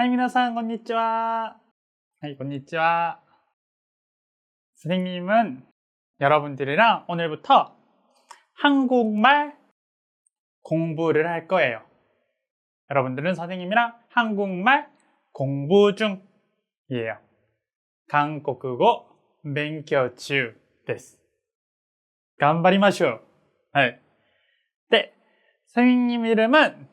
はい、皆さん、こんにちは. 건니치와. 선생님은 여러분들이랑 오늘부터 한국말 공부를 할 거예요. 여러분들은 선생님이랑 한국말 공부 중이에요. 한국어 勉強中です. 頑張りましょう. 네, 선생님 이름은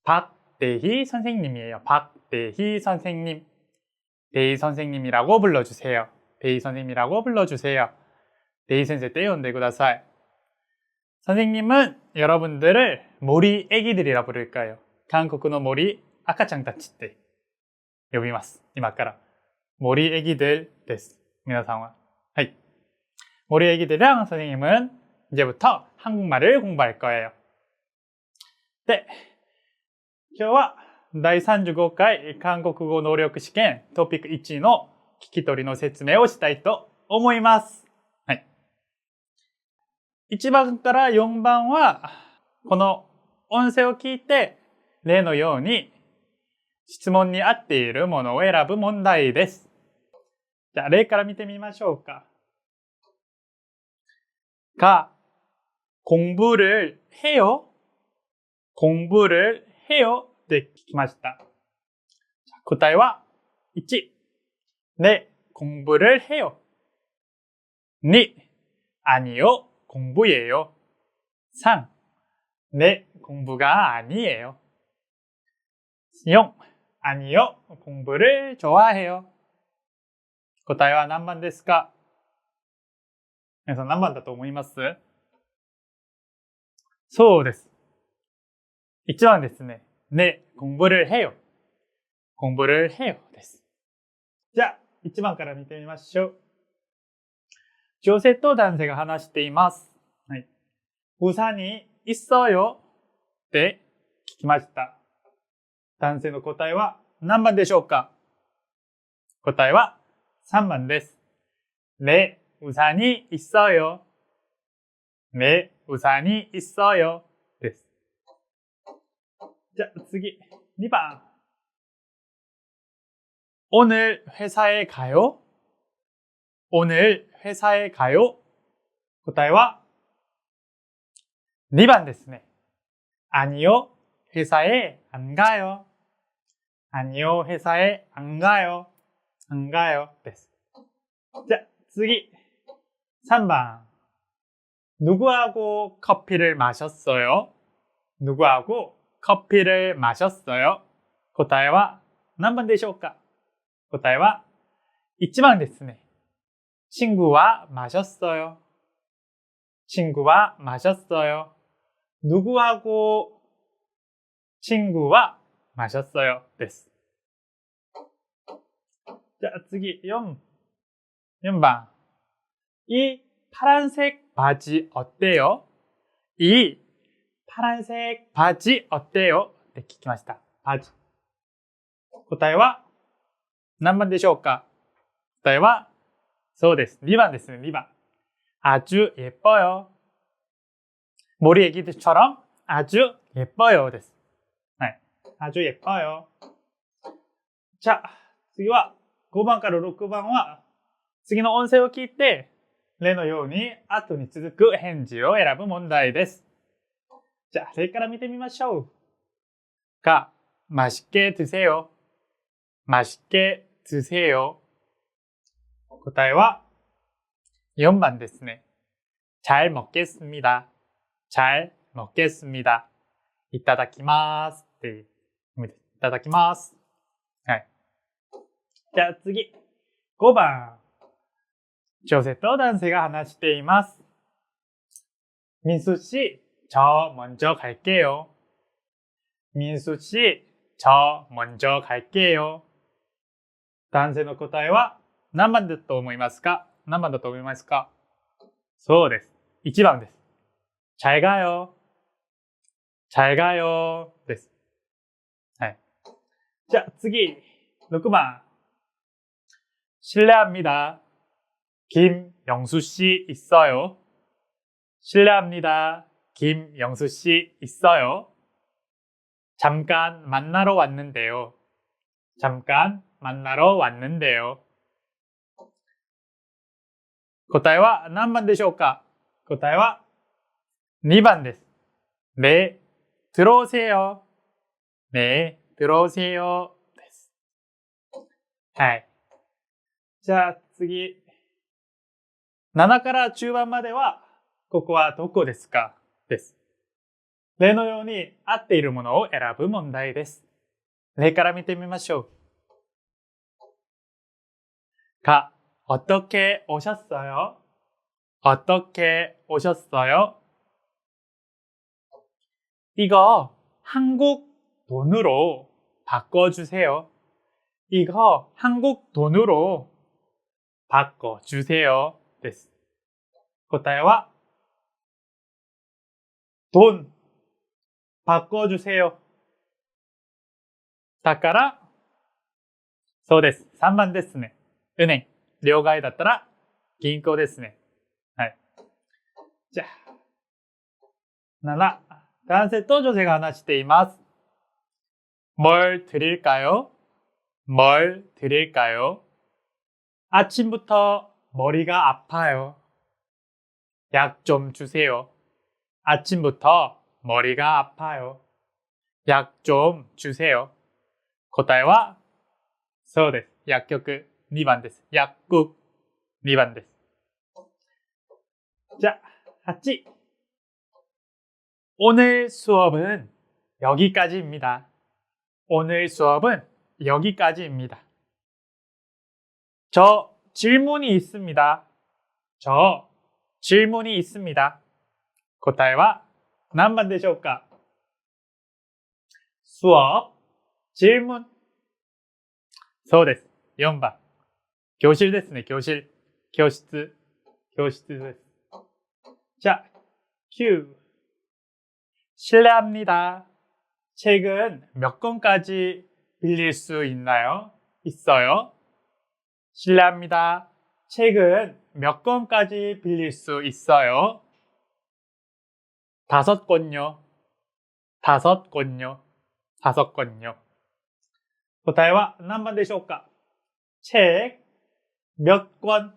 박대희 선생님이에요. 박대희 선생님. 대희 선생님이라고 불러주세요. 대희 선생님이라고 불러주세요. 대희 선생 때呼んでください. 선생님은 여러분들을 모리 애기들이라 부를 거예요. 한국의 모리 아카짱たちって呼びます. 今から 모리 애기들 です. 皆さんは. 모리 애기들이랑 선생님은 이제부터 한국말을 공부할 거예요. 네. 今日は第35回韓国語能力試験トピック1の聞き取りの説明をしたいと思います。1番から4番はこの音声を聞いて例のように質問に合っているものを選ぶ問題です。じゃあ例から見てみましょうか。공부를 해요? 공부를 해요? って聞きました。答えは1、네, 공부를 해요. 2, 아니요, 공부예요. 3, 네, 공부가 아니에요. 4, 아니요, 공부를 좋아해요. 答えは何番ですか？皆さん何番だと思います？そうです。1番ですね。네, 공부를 해요. 공부를 해요 です。じゃあ、1番から見てみましょう。女性と男性が話しています。우산이 있어요? って聞きました。男性の答えは何番でしょうか？答えは3番です。네, 우산이 있어요. 네, 우산이 있어요. です。じゃあ次、2番。오늘 회사에 가요? 오늘 회사에 가요? 答えは2番ですね。아니요, 회사에 안 가요. 아니요, 회사에 안 가요. 안 가요. です。じゃあ次、3番。누구하고 커피를 마셨어요? 누구하고 커피를 마셨어요? 答えは何番でしょうか？答えは1番ですね。친구와 마셨어요. 친구와 마셨어요. 누구하고 친구와 마셨어요. です。じゃあ次、4번. 이 파란색 바지 어때요? 이 파란색 바지 어때요? って聞きました。バジ。答えは何番でしょうか？答えはそうです。2番ですね。2番。아주 예뻐요. 모리 애기들처럼 아주 예뻐요 です。아주 예뻐요. じゃあ次は5番から6番は次の音声を聞いて例のように後に続く返事を選ぶ問題です。じゃあ例から見てみましょう。맛있게 드세요. 맛있게 드세요. 答えは4番ですね。잘 먹겠습니다. 잘 먹겠습니다. いただきますって意味です。いただきます。じゃあ次、5番。女性と男性が話しています。민수 씨, 저 먼저 갈게요. 민수 씨, 저 먼저 갈게요. 男性の答えは何番だと思いますか？何番だと思いますか？そうです。1番です。잘 가요. 잘 가요. です。じゃあ次、6番。실례합니다. 김영수 씨 있어요? 실례합니다. 김영수 씨 있어요? 잠깐 만나러 왔는데요. 잠깐 만나러 왔는데요. 答えは何番でしょうか？答えは2番です。네、 들어오세요. 네、 들어오세요. です。はい。じゃあ次。7から中盤までは、ここはどこですか？です。例のように合っているものを選ぶ問題です。例から見てみましょう。가、 어떻게 오셨어요? 어떻게 오셨어요? 이거 한국 돈으로 바꿔주세요. 이거 한국 돈으로 바꿔주세요. です。答えは돈 바꿔주세요. だから、そうです。3番ですね。은행。両替だったら銀行ですね。はい。じゃあ、7。男性と女性が話しています。뭘 드릴까요? 뭘 드릴까요? 아침부터 머리가 아파요. 약 좀 주세요. 아침부터 머리가 아파요. 약 좀 주세요. 答えはそうです。薬局2番です。약국 2番です。자、 8. 오늘 수업은 여기까지입니다. 오늘 수업은 여기까지입니다. 저 질문이 있습니다. 저 질문이 있습니다. 答えは何番でしょうか？ 수업 질문 そうです。4番。教室ですね、教室。教室。教室です。じゃあ、9. 실례합니다. 책은 몇 권까지 빌릴 수 있나요? 있어요. 실례합니다. 책은 몇 권까지 빌릴 수 있어요? 5권요. 5권요. 5권요. 答えは何番でしょうか？ 책 몇 권?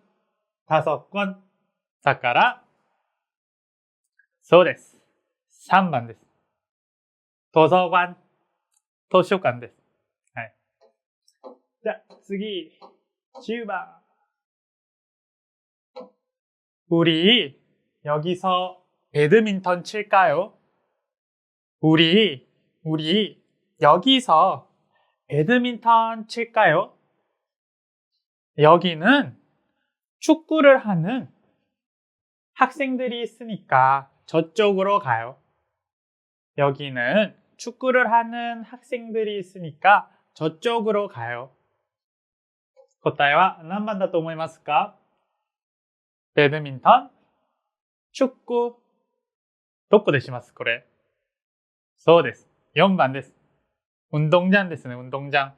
5권. だから、そうです。3番です。도서관、図書館です。はい。じゃあ次、10番。우리 여기서 배드민턴 칠까요? 우리 여기서 배드민턴 칠까요? 여기는 축구를 하는 학생들이 있으니까 저쪽으로 가요. 여기는 축구를 하는 학생들이 있으니까 저쪽으로 가요. 答えは何番だと思いますか？ 배드민턴, 축구. どこでしますこれ？そうです。4番です。운동장ですね、운동장。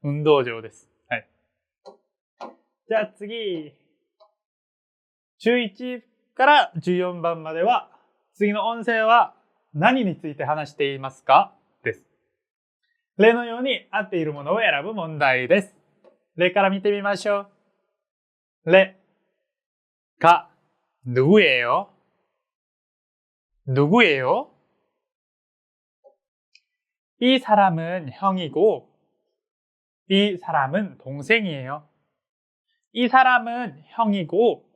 運動場です。はい。じゃあ次。11から14番までは、次の音声は何について話していますか？です。例のように合っているものを選ぶ問題です。例から見てみましょう。例。가 누구예요? 누구예요? 이 사람은 형이고 이 사람은 동생이에요. 이 사람은 형이고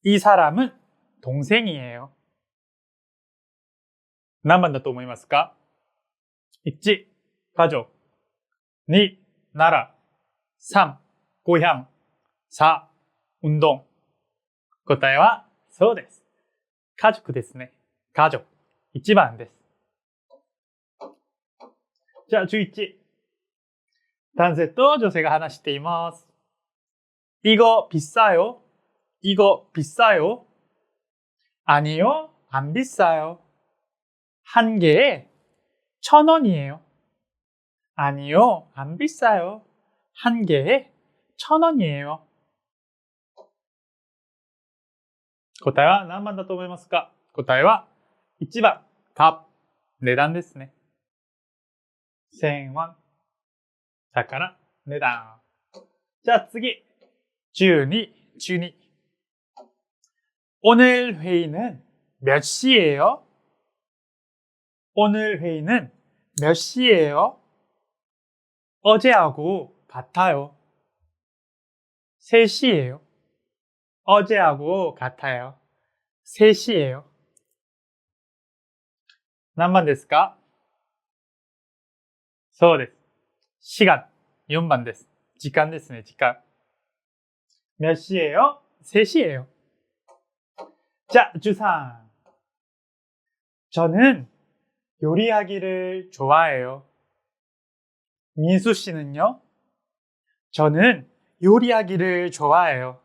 이 사람은 동생이에요. 何番だと思いますか？ 1. 가족 2. 나라 3. 고향 4. 운동 答えはそうです。家族ですね。家族。1番です。じゃあ11。男性と女性が話しています。이거 비싸요? 이거 비싸요? 아니요, 안 비싸요. 한 개에 1,000원이에요. 아니요, 안 비싸요. 한 개에 1,000원이에요. 答えは何番だと思いますか？答えは1番、값、値段ですね。1000円。だから値段。じゃあ次。12. 오늘 회의는 몇 시예요? 오늘 회의는 몇 시예요? 어제하고 같아요. 3시예요. 어제하고 같아요. 3시예요. 何番ですか？そうです。시간 4番です。時間ですね、時間。몇 시예요? 3시예요. 자, 13. 저는 요리하기를 좋아해요. 민수 씨는요? 저는 요리하기를 좋아해요.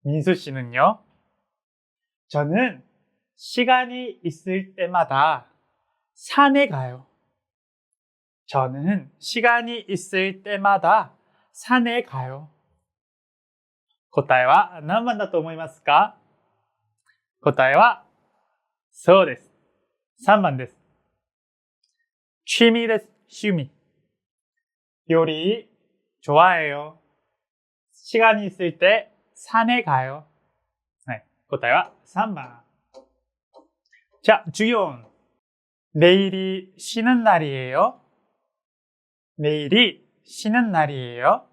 민수 씨는요? 저는 시간이 있을 때마다 산에 가요. 저는 시간이 있을 때마다 산에 가요. 答えは何番だと思いますか？答えはそうです。3番です。趣味です。趣味。요리 좋아해요. 시간이 있을 때 산에 가요. 네, 答えは3番. 자, 14. 내일이 쉬는 날이에요. 내일이 쉬는 날이에요.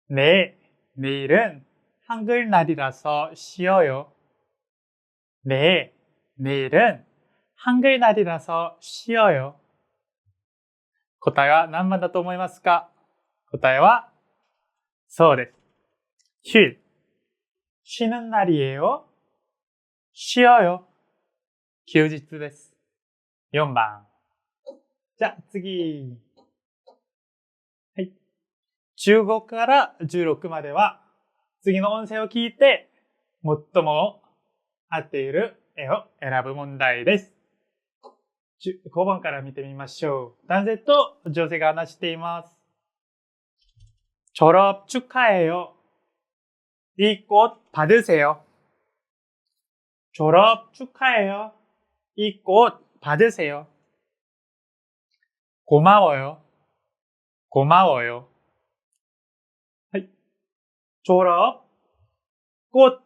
네, 내일은 한글날이라서 쉬어요. 네, 내일은 한글날이라서 쉬어요. 答えは何番だと思いますか？答えはそうです。휴일. 쉬는 날이에요. 쉬어요. 休日です。4番. 자, 次. はい。15から16までは次の音声を聞いて最も合っている絵を選ぶ問題です。5番から見てみましょう。男性と女性が話しています。졸업 축하해요. 이 꽃 받으세요. 졸업 축하해요. 이 꽃 받으세요. 고마워요. 고마워요. 졸업 꽃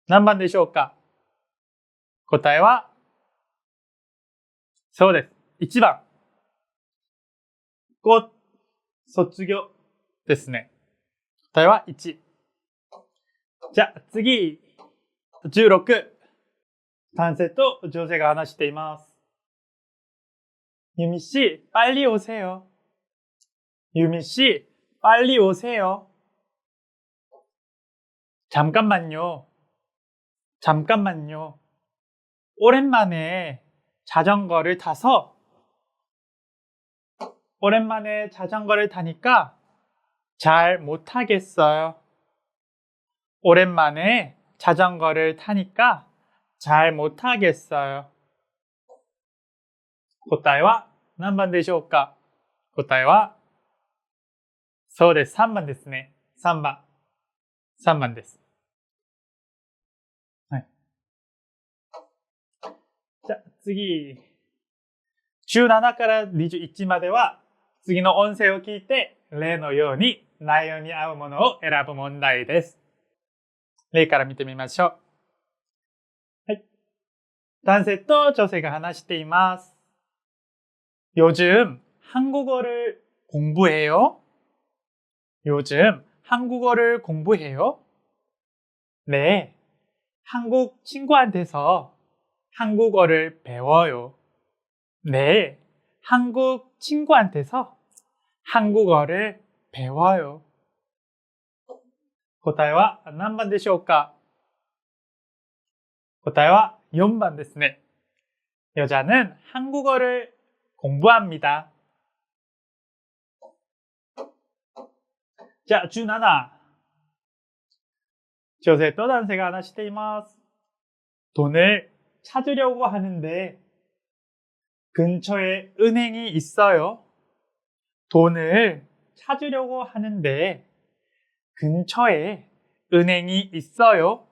何番でしょうか？答えはそうです。1番。꽃卒業ですね。答えは1。じゃあ次。16. 男性と女性が話しています。유미 씨, 빨리 오세요. 유미 씨, 빨리 오세요. 잠깐만요. 잠깐만요. 오랜만에 자전거를 타니까 잘 못하겠어요. 오랜만에 자전거를 타니까 잘 못하겠어요. 答えは何番でしょうか？答えはそうです。3番ですね。3番。3番です。はい。じゃあ次。17から21までは次の音声を聞いて例のように内容に合うものを選ぶ問題です。例から見てみましょう。はい。男性と女性が話しています。요즘 한국어를 공부해요? 요즘 한국어를 공부해요? 네, 한국 친구한테서 한국어를 배워요. 네, 한국 친구한테서 한국어를 배워요. 答えは何番でしょうか？答えは4番ですね。여자는 한국어를 공부합니다. 자, 17. 女性と男性が話しています。돈을 찾으려고 하는데 근처에 은행이 있어요. 돈을 찾으려고 하는데 근처에 은행이 있어요.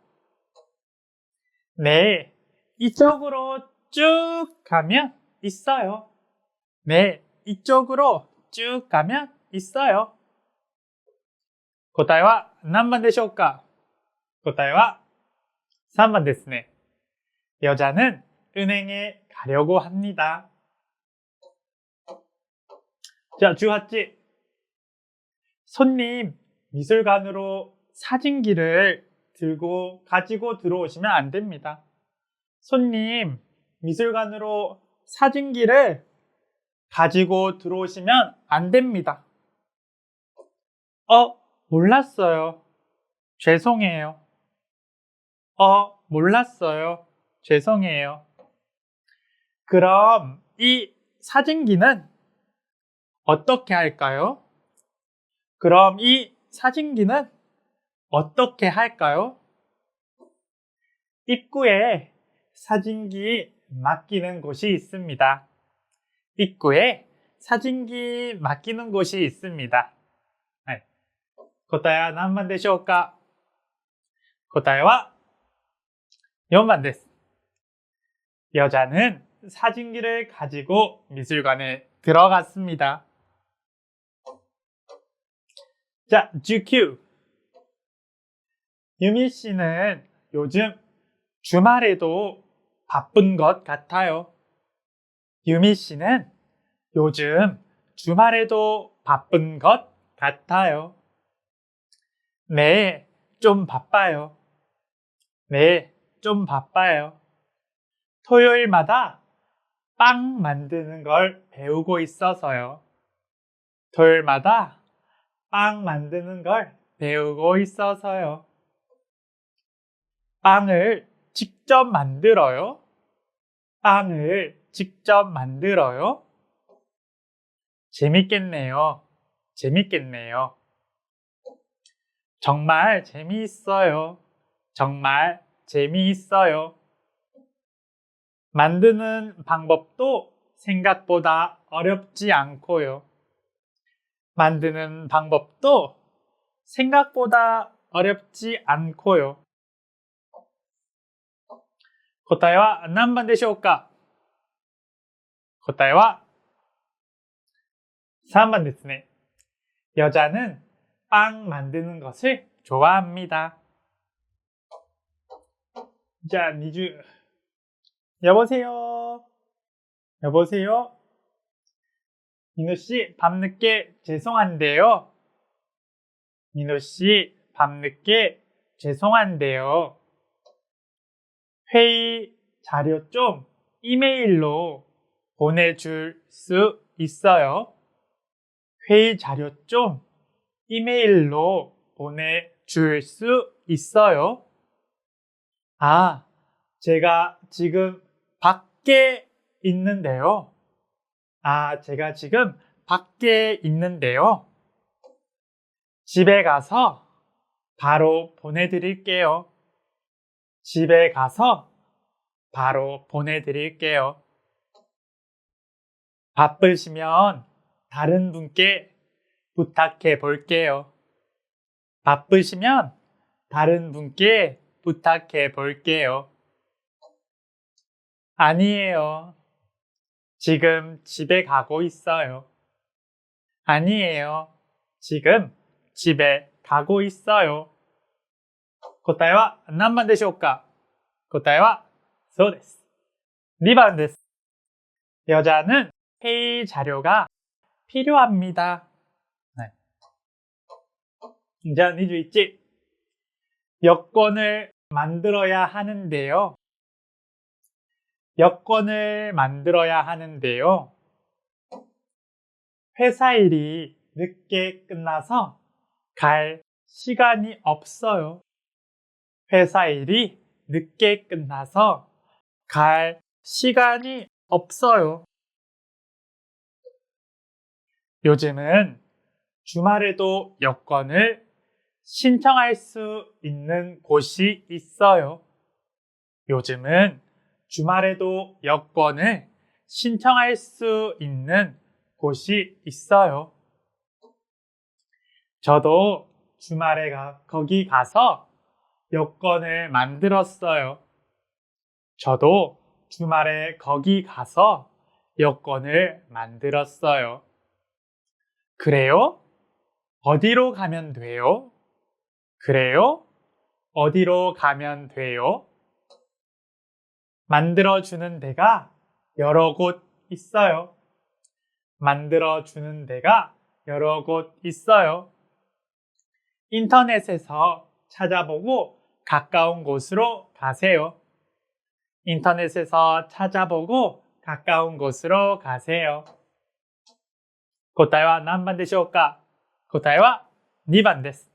네, 이쪽으로 쭉 가면 있어요. 네, 이쪽으로 쭉 가면 있어요. 答えは何番でしょうか？答えは3番ですね。 여자는 은행에 가려고 합니다. 자, 18. 손님, 미술관으로 사진기를 가지고 들어오시면 안 됩니다. 손님, 미술관으로 사진기를 가지고 들어오시면 안 됩니다. 몰랐어요. 죄송해요. 몰랐어요. 죄송해요. 그럼 이 사진기는 어떻게 할까요? 그럼 이 사진기는 어떻게 할까요? 입구에 사진기 맡기는 곳이 있습니다. 입구에 사진기 맡기는 곳이 있습니다. 答えは何番でしょうか？答えは4番です. 여자는 사진기를 가지고 미술관에 들어갔습니다. 자, 19. 유미 씨는 요즘 주말에도 바쁜 것 같아요. 유미 씨는 요즘 주말에도 바쁜 것 같아요. 네, 좀 바빠요. 네, 좀 바빠요. 토요일마다 빵 만드는 걸 배우고 있어서요. 토요일마다 빵 만드는 걸 배우고 있어서요. 빵을 직접 만들어요? 빵을 직접 만들어요? 재밌겠네요. 재밌겠네요. 정말 재미있어요. 정말 재미있어요. 만드는 방법도 생각보다 어렵지 않고요. 만드는 방법도 생각보다 어렵지 않고요. 答えは何番でしょうか？答えは3番ですね. 여자는 빵 만드는 것을 좋아합니다. 자, 20. 여보세요. 여보세요. 민호씨, 밤늦게 죄송한데요. 민호씨, 밤늦게 죄송한데요. 회의 자료 좀 이메일로 보내줄 수 있어요? 회의 자료 좀 이메일로 보내줄 수 있어요? 제가 지금 밖에 있는데요. 제가 지금 밖에 있는데요. 집에 가서 바로 보내드릴게요. 집에 가서 바로 보내드릴게요. 바쁘시면 다른 분께 부탁해 볼게요. 바쁘시면 다른 분께 부탁해 볼게요. 아니에요. 지금 집에 가고 있어요. 아니에요. 지금 집에 가고 있어요. 答えは何番でしょうか？答えはそうです. 2번です. 여자는 회의 자료가 필요합니다. 네. 자, 21. 여권을 만들어야 하는데요. 여권을 만들어야 하는데요. 회사 일이 늦게 끝나서 갈 시간이 없어요. 회사 일이 늦게 끝나서 갈 시간이 없어요. 요즘은 주말에도 여권을 신청할 수 있는 곳이 있어요. 요즘은 주말에도 여권을 신청할 수 있는 곳이 있어요. 저도 주말에 거기 가서 여권을 만들었어요. 저도 주말에 거기 가서 여권을 만들었어요. 그래요? 어디로 가면 돼요? 그래요? 어디로 가면 돼요? 만들어주는 데가 여러 곳 있어요. 만들어주는 데가 여러 곳 있어요. 인터넷에서 찾아보고 가까운 곳으로 가세요. 인터넷에서 찾아보고 가까운 곳으로 가세요. 答えは何番でしょうか? 答えは 2번 です.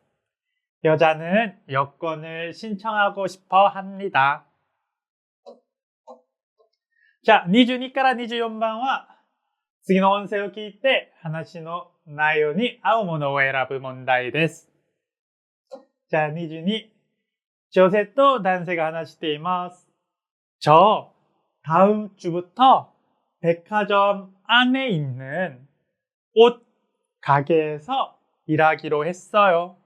여자는 여권을 신청하고 싶어 합니다. 자, 22から24番は次の音声を聞いて話の内容に合うものを選ぶ問題です. 자, 22. 女性と男性が話しています. 저 다음 주부터 백화점 안에 있는 옷 가게에서 일하기로 했어요.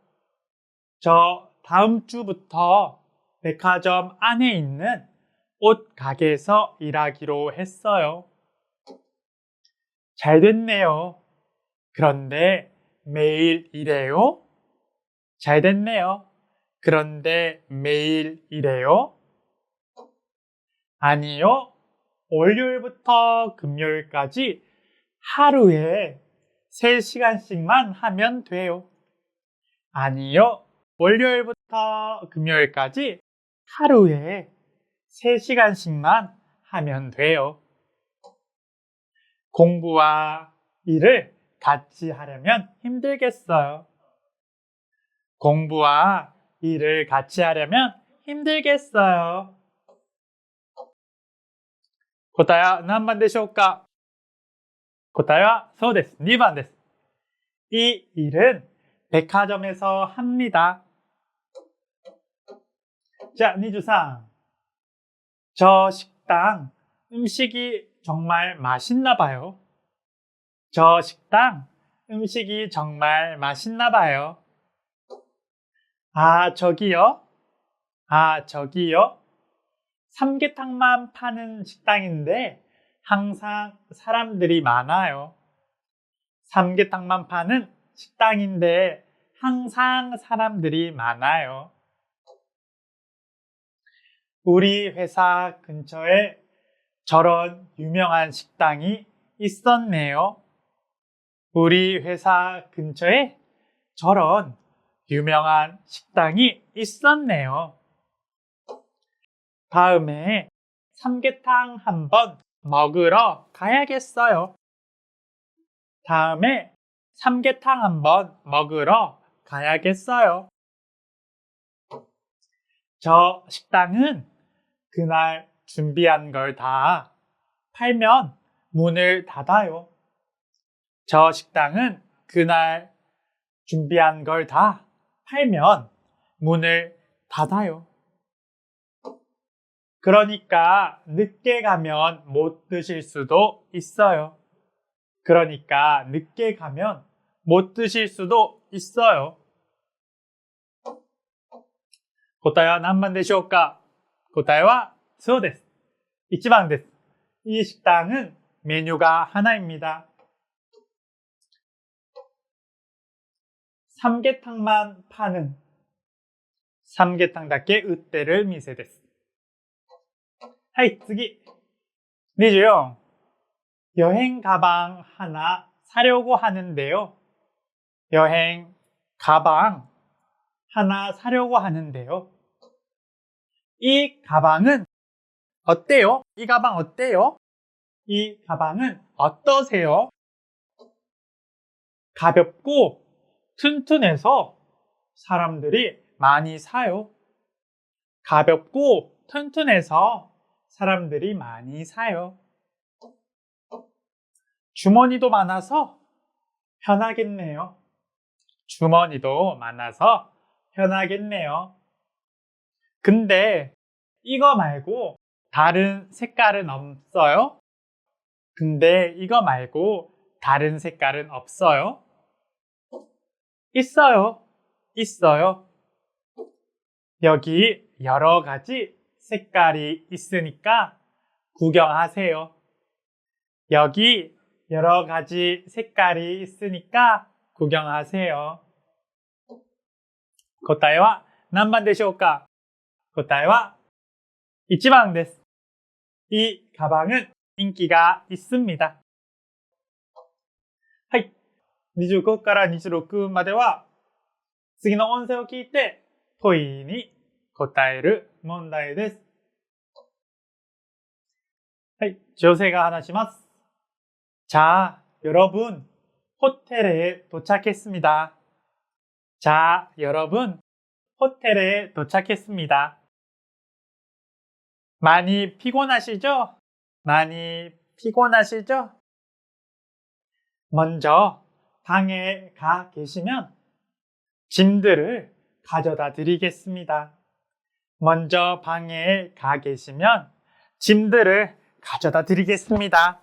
저 다음 주부터 백화점 안에 있는 옷 가게에서 일하기로 했어요. 잘 됐네요. 그런데 매일 일해요? 잘 됐네요. 그런데 매일 일해요? 아니요. 월요일부터 금요일까지 하루에 3시간씩만 하면 돼요. 아니요. 월요일부터 금요일까지 하루에 3시간씩만 하면 돼요. 공부와 일을 같이 하려면 힘들겠어요. 공부와 일을 같이 하려면 힘들겠어요. 答えは何番でしょうか? 答えはそうです. 2번 です. 이 일은 백화점에서 합니다. 자, 23. 저 식당 음식이 정말 맛있나 봐요. 저 식당 음식이 정말 맛있나 봐요. 아, 저기요? 아, 저기요? 삼계탕만 파는 식당인데 항상 사람들이 많아요. 삼계탕만 파는 식당인데 항상 사람들이 많아요. 우리 회사 근처에 저런 유명한 식당이 있었네요. 우리 회사 근처에 저런 유명한 식당이 있었네요. 다음에 삼계탕 한번 먹으러 가야겠어요. 다음에 삼계탕 한번 먹으러 가야겠어요. 저 식당은 그날 준비한 걸 다 팔면 문을 닫아요. 저 식당은 그날 준비한 걸 다 팔면 문을 닫아요. 그러니까 늦게 가면 못 드실 수도 있어요. 그러니까 늦게 가면 못 드실 수도 있어요. 答えは何番でしょうか? 答えはそうです. 1번 です. 이 식당은 메뉴가 하나입니다. 삼계탕만 파는 삼계탕だけ 売ってる店です. はい, 次. 24. 여행 가방 하나 사려고 하는데요. 여행 가방 하나 사려고 하는데요. 이 가방은 어때요? 이 가방 어때요? 이 가방은 어떠세요? 가볍고 튼튼해서 사람들이 많이 사요. 가볍고 튼튼해서 사람들이 많이 사요. 주머니도 많아서 편하겠네요. 주머니도 많아서 편하겠네요. 근데 이거 말고 다른 색깔은 없어요? 근데 이거 말고 다른 색깔은 없어요? 있어요. 있어요. 여기 여러 가지 색깔이 있으니까 구경하세요. 여기 여러 가지 색깔이 있으니까 구경하세요. 答えは何番でしょうか? 答えは1番です. 이 가방은 인기가 있습니다. はい。25から26までは次の音声を聞いて問いに答える問題です。はい。女性が話します。 자, 여러분, 호텔에 도착했습니다. 자, 여러분, 호텔에 도착했습니다. 많이 피곤하시죠? 많이 피곤하시죠? 먼저 방에 가 계시면 짐들을 가져다 드리겠습니다. 먼저 방에 가 계시면 짐들을 가져다 드리겠습니다.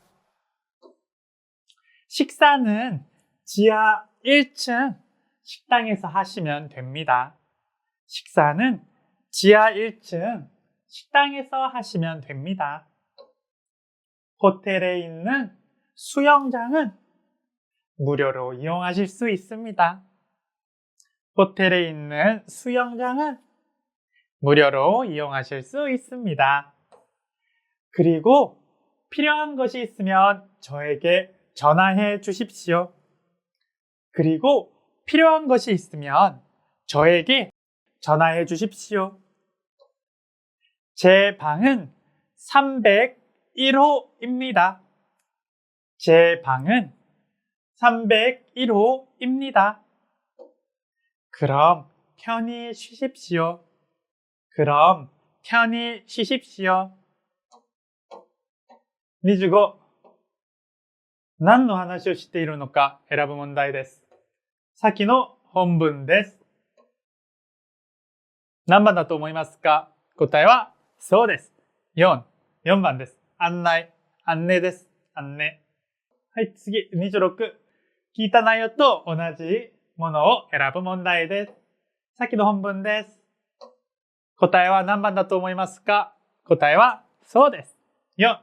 식사는 지하 1층 식당에서 하시면 됩니다. 식사는 지하 1층 식당에서 하시면 됩니다. 호텔에 있는 수영장은 무료로 이용하실 수 있습니다. 호텔에 있는 수영장은 무료로 이용하실 수 있습니다. 그리고 필요한 것이 있으면 저에게 전화해 주십시오. 그리고 필요한 것이 있으면 저에게 전화해 주십시오. 제 방은 301호입니다. 제 방은 301호입니다. 그럼 편히 쉬십시오. 그럼 편히 쉬십시오. 25. 何の話をしているのか選ぶ問題です。先の本文です。何番だと思いますか？答えはそうです。4番です。案内です。案内。はい、次、26。聞いた内容と同じものを選ぶ問題です。先の本文です。答えは何番だと思いますか？答えはそうです。4.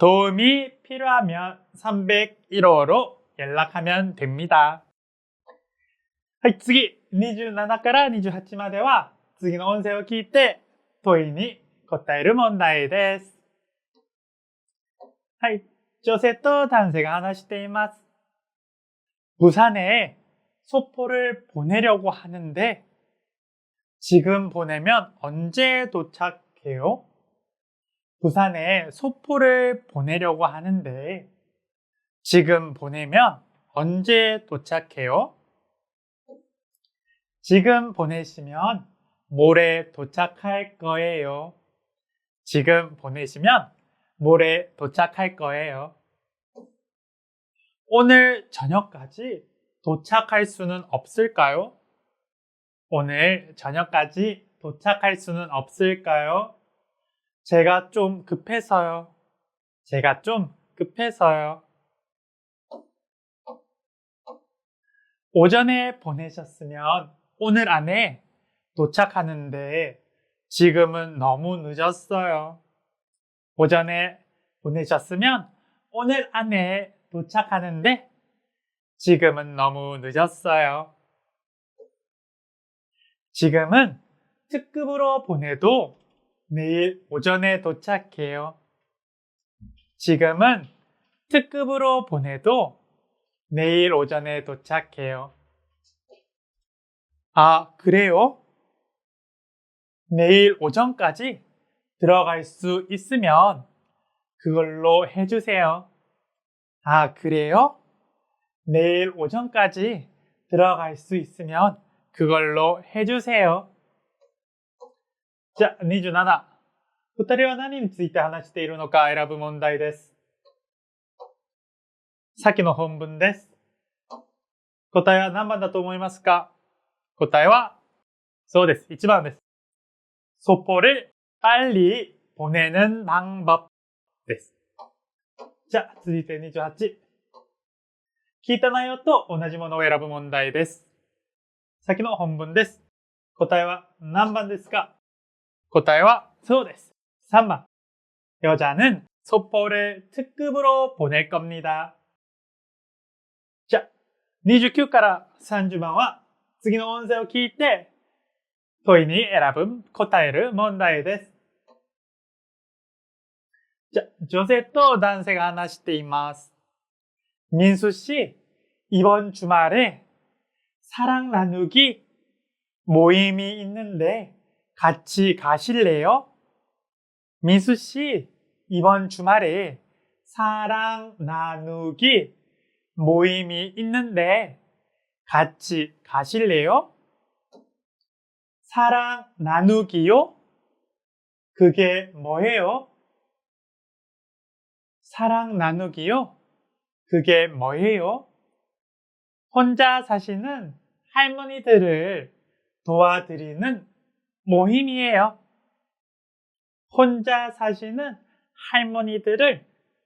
도움이 필요하면 301호로 연락하면 됩니다. はい、次、27から28までは次の音声を聞いて問いに答える問題です。はい、女性と男性が話しています。 부산에 소포를 보내려고 하는데 지금 보내면 언제 도착해요? 부산에 소포를 보내려고 하는데 지금 보내면 언제 도착해요? 지금 보내시면 모레 도착할 거예요. 지금 보내시면 모레 도착할 거예요. 오늘 저녁까지 도착할 수는 없을까요? 오늘 저녁까지 도착할 수는 없을까요? 제가 좀 급해서요. 제가 좀 급해서요. 오전에 보내셨으면 오늘 안에 도착하는데 지금은 너무 늦었어요. 오전에 보내셨으면 오늘 안에 도착하는데 지금은 너무 늦었어요. 지금은 특급으로 보내도 내일 오전에 도착해요. 지금은 특급으로 보내도 내일 오전에 도착해요. 아, 그래요? 내일 오전까지 들어갈 수 있으면 그걸로 해주세요. 아, 그래요? 내일 오전까지 들어갈 수 있으면 그걸로 해주세요. 자, 27. 二人は何について話しているのか選ぶ問題です。先の本文です。答えは何番だと思いますか？答えはそうです。1番です。소포를 빨리 보내는 방법です。じゃあ、続いて28。聞いた内容と同じものを選ぶ問題です。先の本文です。答えは何番ですか？答えはそうです。3번. 여자는 소포를 특급으로 보낼 겁니다. 자, 29から30番は次の音声を聞いて問いに選ぶ、答える問題です。자, 女性と男性が話しています。민수 씨, 이번 주말에 사랑 나누기 모임이 있는데 같이 가실래요? 민수 씨, 이번 주말에 사랑 나누기 모임이 있는데 같이 가실래요? 사랑 나누기요? 그게 뭐예요? 사랑 나누기요? 그게 뭐예요? 혼자 사시는 할머니들을 도와드리는 모임이에요. 혼자 사시는 할머니들을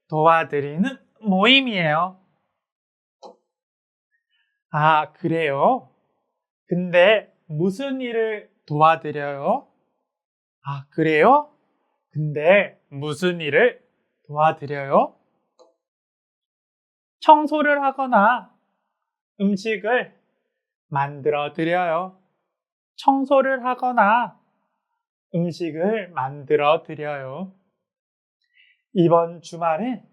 도와드리는 모임이에요. 아, 그래요? 근데 무슨 일을 도와드려요? 아, 그래요? 근데 무슨 일을 도와드려요? 청소를 하거나 음식을 만들어 드려요. 청소를 하거나 음식을 만들어 드려요. 이번 주말엔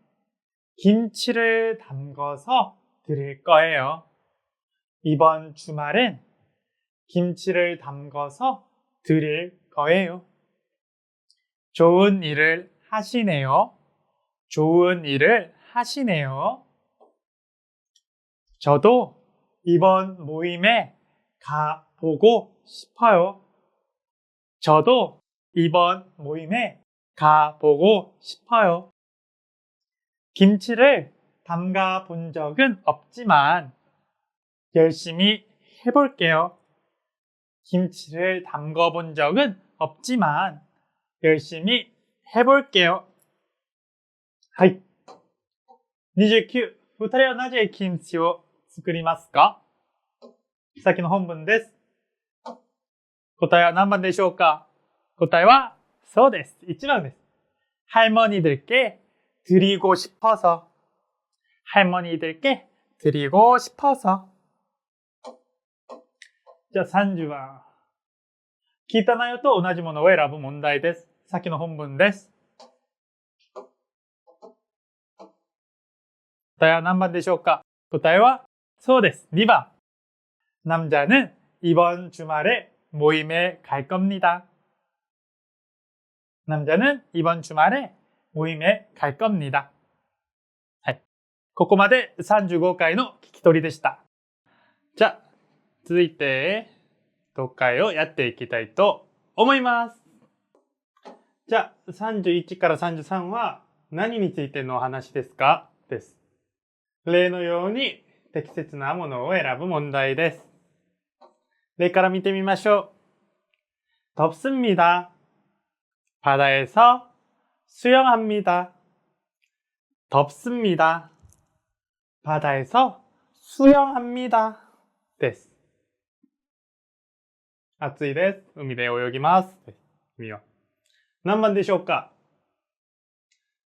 김치를 담궈서 드릴 거예요. 이번 주말엔 김치를 담궈서 드릴 거예요. 좋은 일을 하시네요. 좋은 일을 하시네요. 저도 이번 모임에 가보고 싶어요. 저도 이번 모임에 가보고 싶어요. 김치를 담가 본 적은 없지만 열심히 해볼게요. 김치를 담가 본 적은 없지만 열심히 해볼게요. はい。29、2人はなぜキムチを作りますか？先の本文です。答えは何番でしょうか？答えは、そうです。1番です。할머니들께 드리고 싶어서. 할머니들께 드리고 싶어서. じゃあ30番。聞いた内容と同じものを選ぶ問題です。先の本文です。答えは何番でしょうか？答えは、そうです。2番。남자는 이번 주말에 모임에 갈 겁니다. 남자는 이번 주말에 모임에 갈 겁니다. はい。ここまで35回の聞き取りでした。じゃあ、続いて、読解をやっていきたいと思います。じゃあ、31から33は何についてのお話ですか？です。例のように適切なものを選ぶ問題です。例から見てみましょう。덥습니다. 바다에서 수영합니다. 덥습니다. 바다에서 수영합니다. です。暑いです。海で泳ぎます。意味は何番でしょうか？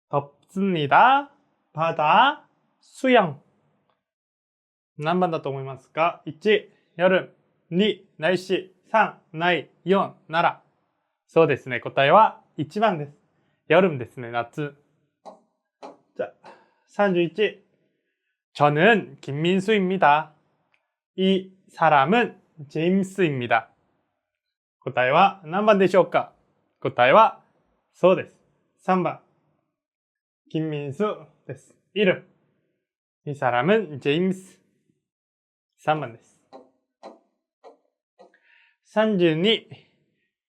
덥습니다. 바다 수영. 何番だと思いますか？ 1、夜。2、날씨。3、ない。4、なら。そうですね。答えは1番です。여름ですね。夏。자、31。저는 김민수입니다. 이 사람은 제임스입니다. 答えは何番でしょうか？答えはそうです。3番。김민수です。이름。이 사람은 제임스。3番です。32.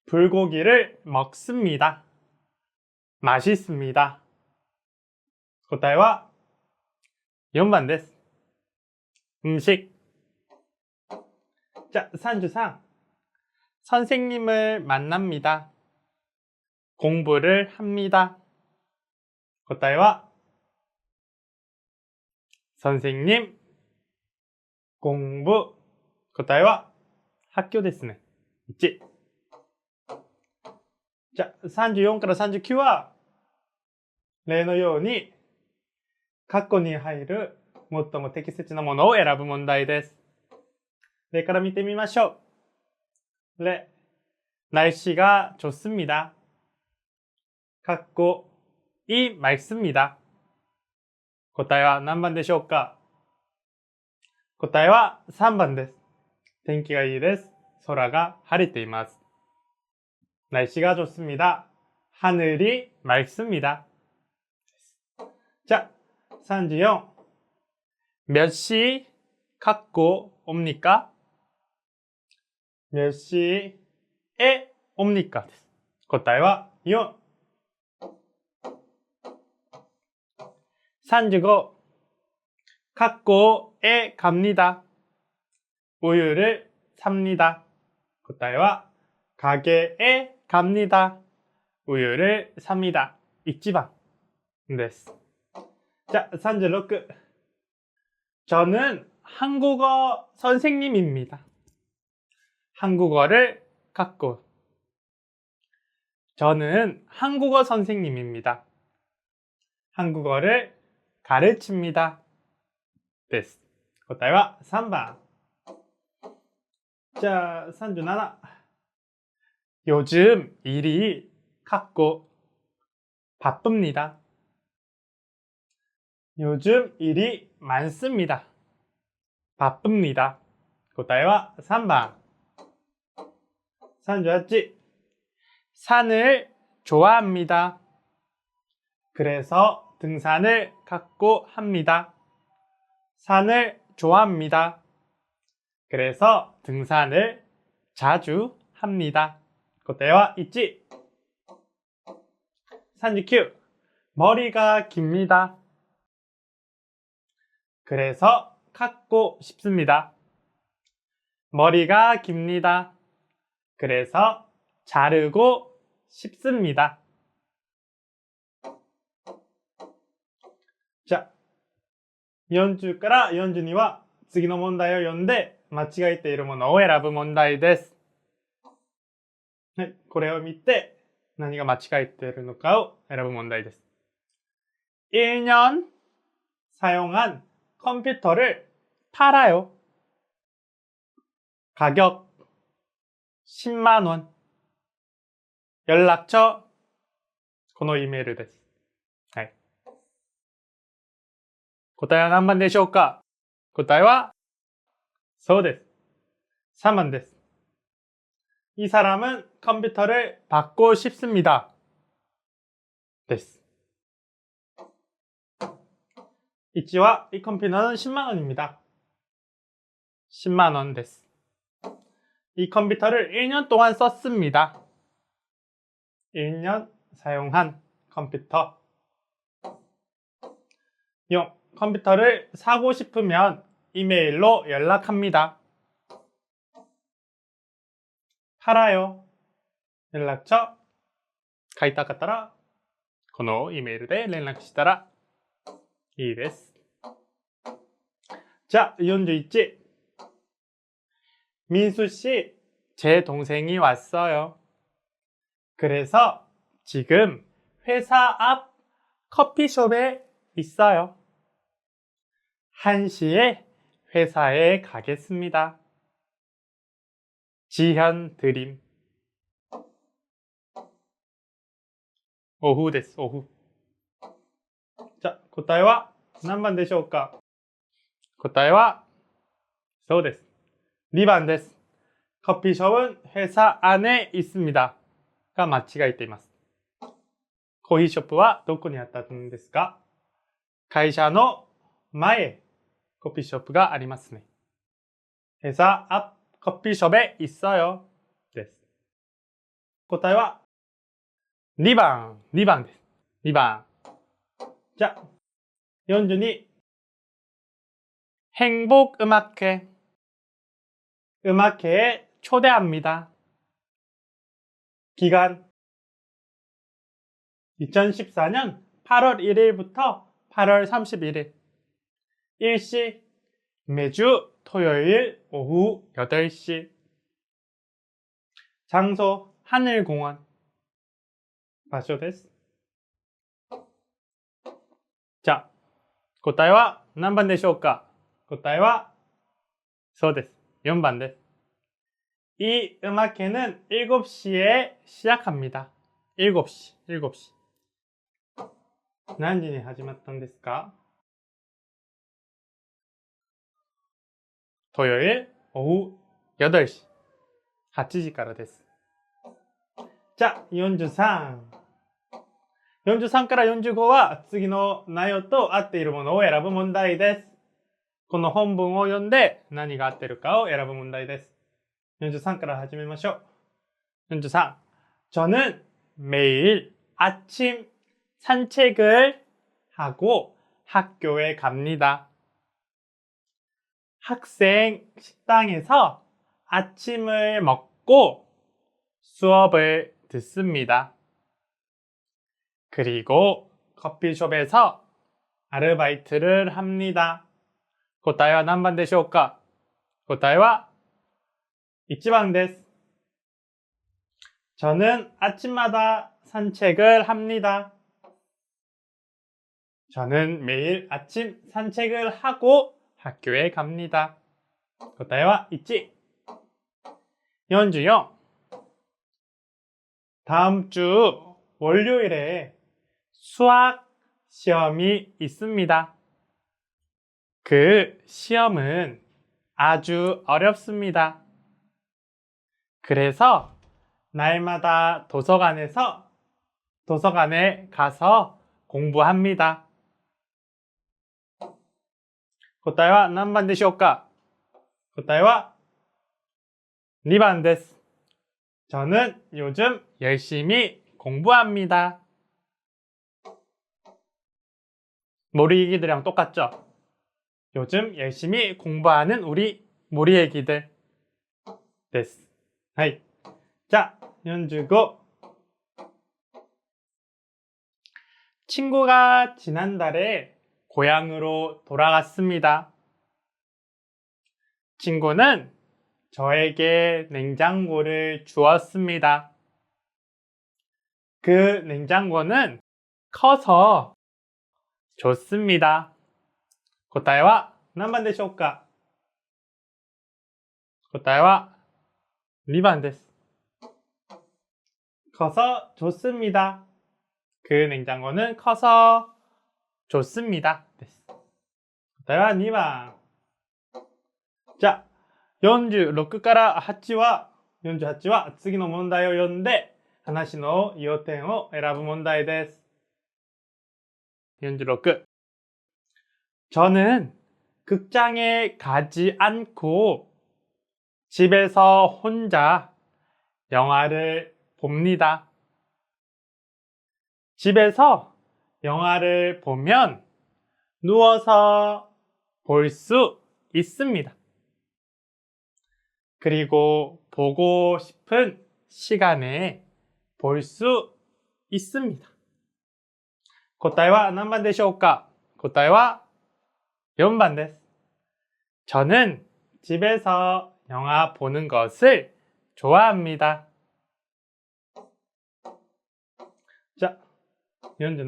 불고기를 먹습니다. 맛있습니다. 答えは4番です。음식。자, 33. 선생님을 만납니다. 공부를 합니다. 答えは 선생님 공부 答えは 학교 ですね。1。じゃあ、34から39は例のように、括弧に入る最も適切なものを選ぶ問題です。例から見てみましょう。例、날씨가 좋습니다.括弧이 맑습니다. 答えは何番でしょうか？答えは3番です。天気がいいです。空が晴れています。날씨가 좋습니다. 하늘이 맑습니다. 자, 34. 몇 시 갖고 옵니까? 몇 시에 옵니까? 答えは4。35. 갖고에 갑니다. 우유를 삽니다. 答えは 가게에 갑니다. 우유를 삽니다. 1번 です。 자, 36. 저는 한국어 선생님입니다. 한국어를 갖고. 저는 한국어 선생님입니다. 한국어를 가르칩니다. です。答えは3番。じゃあ、37. 요즘 일이 갖고 바쁩니다. 요즘 일이 많습니다. 바쁩니다. 答えは3番。38. 산을 좋아합니다. 그래서 등산을 갖고 합니다. 산을 좋아합니다. 그래서 등산을 자주 합니다. 答えは1。39. 머리가 깁니다. 그래서 갖고 싶습니다. 머리가 깁니다. 그래서 자르고 싶습니다. 자, 40から42は次の問題を読んで間違えているものを選ぶ問題です。はい、これを見て何が間違えているのかを選ぶ問題です。1년 사용한 컴퓨터를 팔아요. 가격 10만 원. 연락처 このイメールです。はい。答えは何番でしょうか？答えはそうです。3번です。이 사람은 컴퓨터를 받고 싶습니다. です。1は이 컴퓨터는 10만 원입니다. 10만 원です。이 컴퓨터를 1년 동안 썼습니다. 1년 사용한 컴퓨터. 4. 컴퓨터를 사고 싶으면 이메일로 연락합니다. 팔아요. 연락처 買いたかったらこのイメールで連絡したらいいです。자, 41. 민수 씨, 제 동생이 왔어요. 그래서 지금 회사 앞 커피숍에 있어요. 1시에 회사에 가겠습니다. 지현 드림. 오후 です。 오후. 자, 答えは何番でしょうか？答えはそうです。2번 です。 커피숍은 회사 안에 있습니다. 가 間違えています。コーヒーショップはどこにあったんですか？会社の前、コピーショップがありますね。회사 앞 커피숍에 있어요. です。答えは2번 です。2번. 자, 42. 행복음악회. 음악회에 초대합니다. 기간 2014년 8월 1일부터 8월 31일. 일시 매주 토요일 오후 8시. 장소 하늘공원. 場所です。じゃあ、答えは何番でしょうか？答えは、そうです。4番です。이 음악회는 7시에 시작합니다. 7시, 7시. 何時に始まったんですか？토요일 오후 8시. 8時からです。じゃあ、43。43から45は次の内容と合っているものを選ぶ問題です。この本文を読んで何が合っているかを選ぶ問題です。43から始めましょう。43. 저는 매일 아침 산책을 하고 학교에 갑니다. 학생 식당에서 아침을 먹고 수업을 듣습니다. 그리고 커피숍에서 아르바이트를 합니다. 答えは何番でしょうか？答えは1番です。저는 아침마다 산책을 합니다. 저는 매일 아침 산책을 하고 학교에 갑니다. 答えは1。44. 다음 주 월요일에 수학 시험이 있습니다. 그 시험은 아주 어렵습니다. 그래서 날마다 도서관에 가서 공부합니다. 答えは何番でしょうか？答えは2番です。저는 요즘 열심히 공부합니다. 모리 애기들이랑 똑같죠? 요즘 열심히 공부하는 우리 모리 애기들 です。はい。じゃあ、45. 친구가 지난달에 고향으로 돌아갔습니다. 친구는 저에게 냉장고를 주었습니다. 그 냉장고는 커서 좋습니다. 答えは何番でしょうか？答えは2番です。커서 좋습니다. 그 냉장고는 커서 좋습니다. です。答えは2番。じゃあ、46から48は次の問題を読んで話の要点を選ぶ問題です。46. 저는 극장에 가지 않고 집에서 혼자 영화를 봅니다. 집에서 영화를 보면 누워서 볼 수 있습니다. 그리고 보고 싶은 시간에 볼 수 있습니다. 答えは何番でしょうか？答えは4番です。저는 집에서 영화 보는 것을 좋아합니다. 자, 47.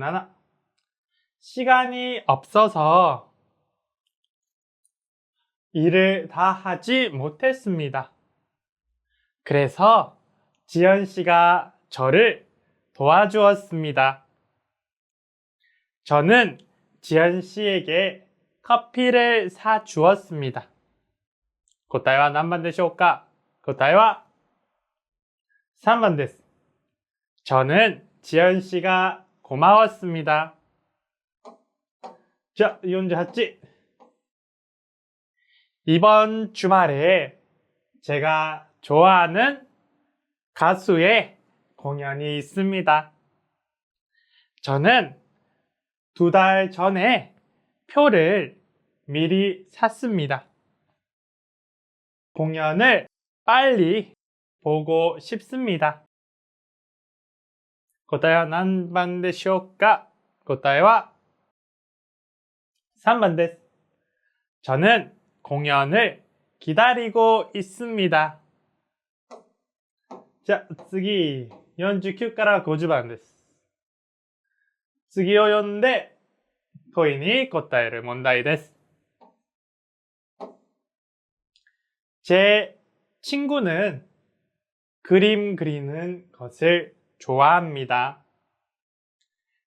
시간이 없어서 일을 다 하지 못했습니다. 그래서 지연 씨가 저를 도와주었습니다. 저는 지연 씨에게 커피를 사주었습니다. 答えは何番でしょうか？答えは3番です。저는 지연 씨가 고마웠습니다. 자, 48. 이번 주말에 제가 좋아하는 가수의 공연이 있습니다. 저는 2달 전에 표를 미리 샀습니다. 공연을 빨리 보고 싶습니다. 答えは何番でしょうか？答えは3番です。저는 공연을 기다리고 있습니다. 자, 次、49から50番です。次を読んで問いに答える問題です。제 친구는 그림 그리는 것을 좋아합니다.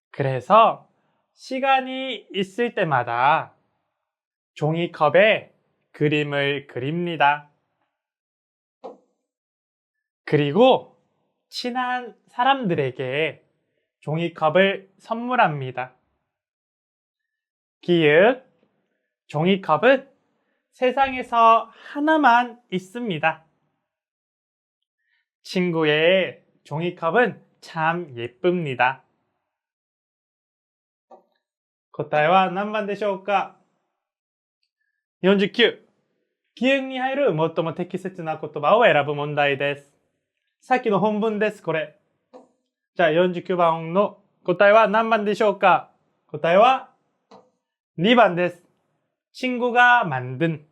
그래서 시간이 있을 때마다 종이컵에 그림을 그립니다. 그리고 친한 사람들에게 종이컵을 선물합니다. 기획, 종이컵은 세상에서 하나만 있습니다. 친구의 종이컵은 참 예쁩니다. 答えは何番でしょうか？ 49、記憶に入る最も適切な言葉を選ぶ問題です。さっきの本文です、これ。じゃあ49番の答えは何番でしょうか？答えは2番です。친구가 만든.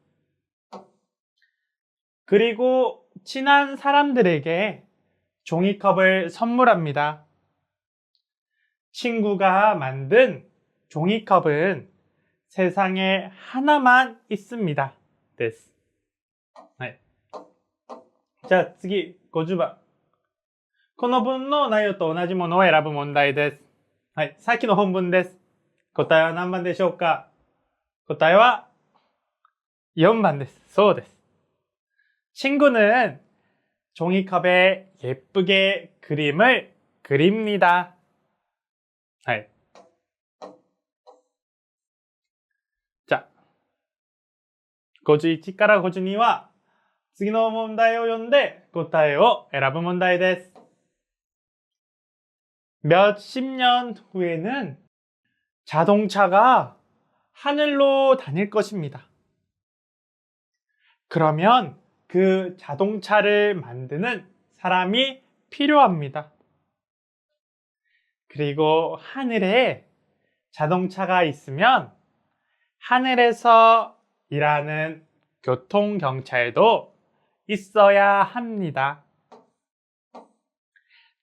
그리고 친한 사람들에게 종이컵을 선물합니다. 친구가 만든 종이컵은 세상에 하나만 있습니다. です。はい。じゃあ次、50番。この文の内容と同じものを選ぶ問題です。はい。さっきの本文です。答えは何番でしょうか？答えは4番です。そうです。친구는 종이컵에 예쁘게 그림을 그립니다. はい。じゃあ、51から52は次の問題を読んで答えを選ぶ問題です。몇십 년 후에는 자동차가 하늘로 다닐 것입니다. 그러면 그 자동차를 만드는 사람이 필요합니다. 그리고 하늘에 자동차가 있으면 하늘에서 일하는 교통경찰도 있어야 합니다.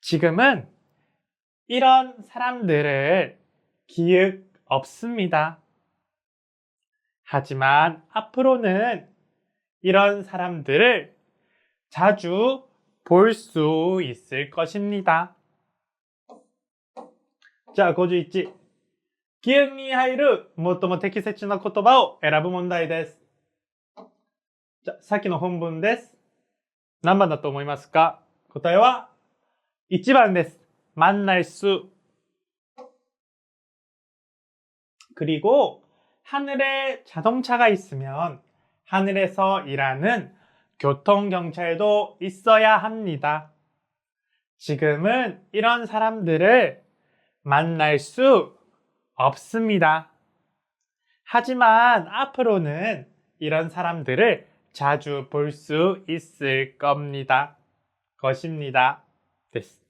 지금은 이런 사람들을 기억 없습니다. 하지만 앞으로는 이런 사람들을 자주 볼 수 있을 것입니다. 자, 51. 記憶に入る最も適切な言葉を選ぶ問題です。じゃあ、さっきの本文です。何番だと思いますか？答えは1番です。만날 수. 그리고 하늘에 자동차가 있으면 하늘에서 일하는 교통경찰도 있어야 합니다. 지금은 이런 사람들을 만날 수 없습니다. 하지만 앞으로는 이런 사람들을 자주 볼 수 있을 겁니다. 것입니다. です。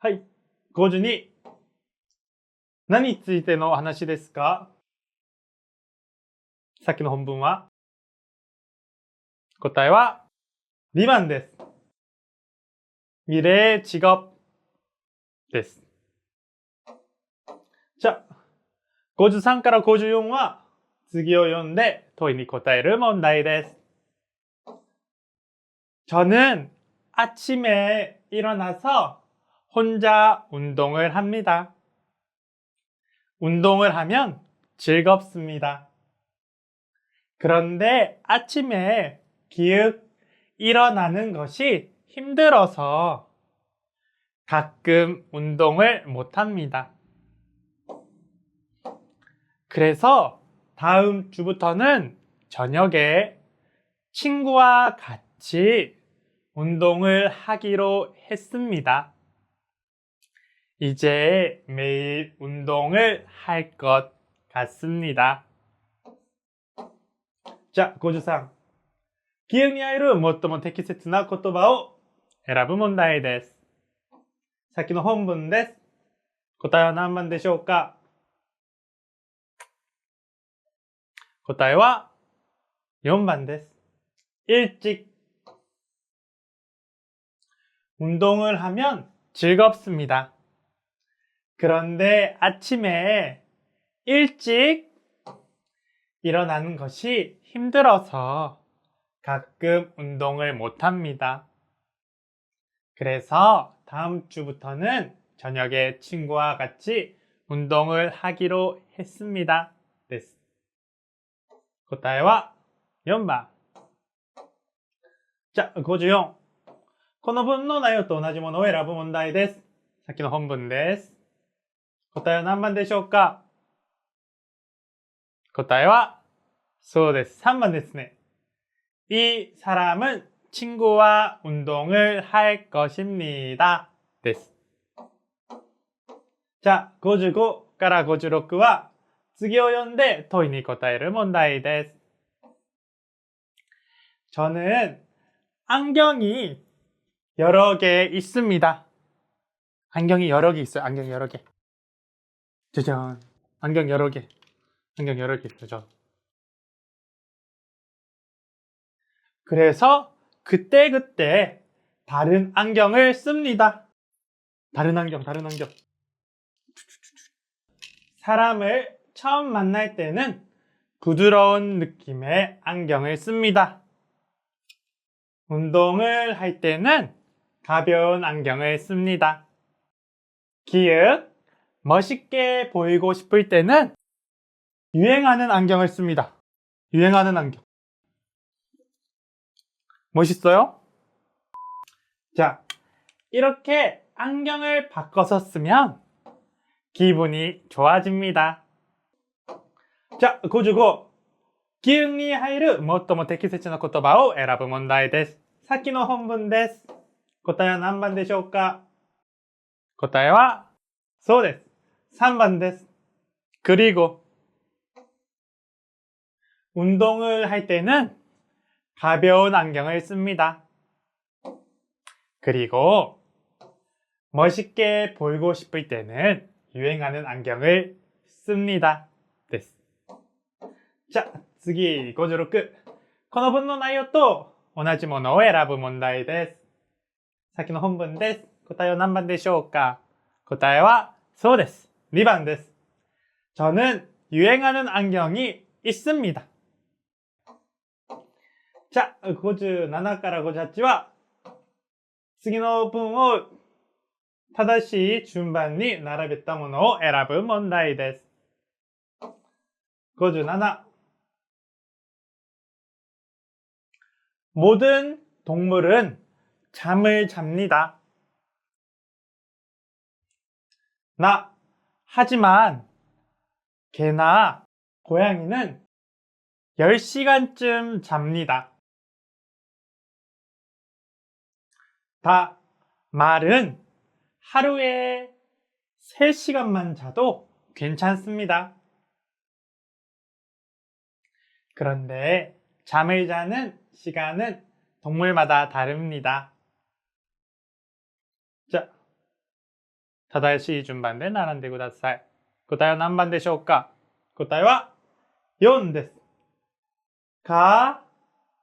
はい。52。何についての話ですか？さっきの本文は？答えは2番です。미래의 직업 です。じゃあ、53から54は次を読んで問いに答える問題です。저는 아침에 일어나서 혼자 운동을 합니다. 운동을 하면 즐겁습니다. 그런데 아침에 기억 일어나는 것이 힘들어서 가끔 운동을 못합니다. 그래서 다음 주부터는 저녁에 친구와 같이 운동을 하기로 했습니다. 이제 매일 운동을 할 것 같습니다. 자, 53. 記憶に入る最も適切な言葉を選ぶ問題です。さっきの本文です。答えは何番でしょうか？答えは4番です。일찍. 운동을 하면 즐겁습니다. 그런데 아침에 일찍 일어나는 것이 힘들어서 가끔 운동을 못 합니다. 그래서 다음 주부터는 저녁에 친구와 같이 운동을 하기로 했습니다. です。答えは4番。じゃあ、54。この文の内容と同じものを選ぶ問題です。さっきの本文です。答えは何番でしょうか？答えは、そうです。3番ですね。이 사람은 친구와 운동을 할 것입니다. です。じゃあ、55から56は次を読んで問いに答える問題です。저는 안경이 여러 개 있습니다. 안경이 여러 개 있어요. 안경 여러 개. 짜잔. 안경 여러 개. 안경 여러 개 있죠. 그래서 그때그때 다른 안경을 씁니다. 다른 안경. 사람을 처음 만날 때는 부드러운 느낌의 안경을 씁니다. 운동을 할 때는 가벼운 안경을 씁니다. 기억, 멋있게 보이고 싶을 때는 유행하는 안경을 씁니다. 유행하는 안경. 멋있어요? 자, 이렇게 안경을 바꿔서 쓰면 기분이 좋아집니다. 자, 55. 記憶に入る最も適切な言葉を選ぶ問題です。さっきの本文です。答えは何番でしょうか？答えは、そうです。3番です。그리고 운동을 할 때는 가벼운 안경을 씁니다. 그리고 멋있게 보이고 싶을 때는 유행하는 안경을 씁니다. です。じゃあ、次、56。この文の内容と同じものを選ぶ問題です。さっきの本文です。答えは何番でしょうか？答えは、そうです。2番です。저는 유행하는 안경이 있습니다. 자, 57から58は次の文を正しい順番に並べたものを選ぶ問題です。57. 모든 동물은 잠을 잡니다. 하지만 개나 고양이는 10시간쯤 잡니다. 말은 하루에 3시간만 자도 괜찮습니다. 그런데 잠을 자는 시간은 동물마다 다릅니다. 자, 正しい順番で並んでください。答えは何番でしょうか？答えは4です。가,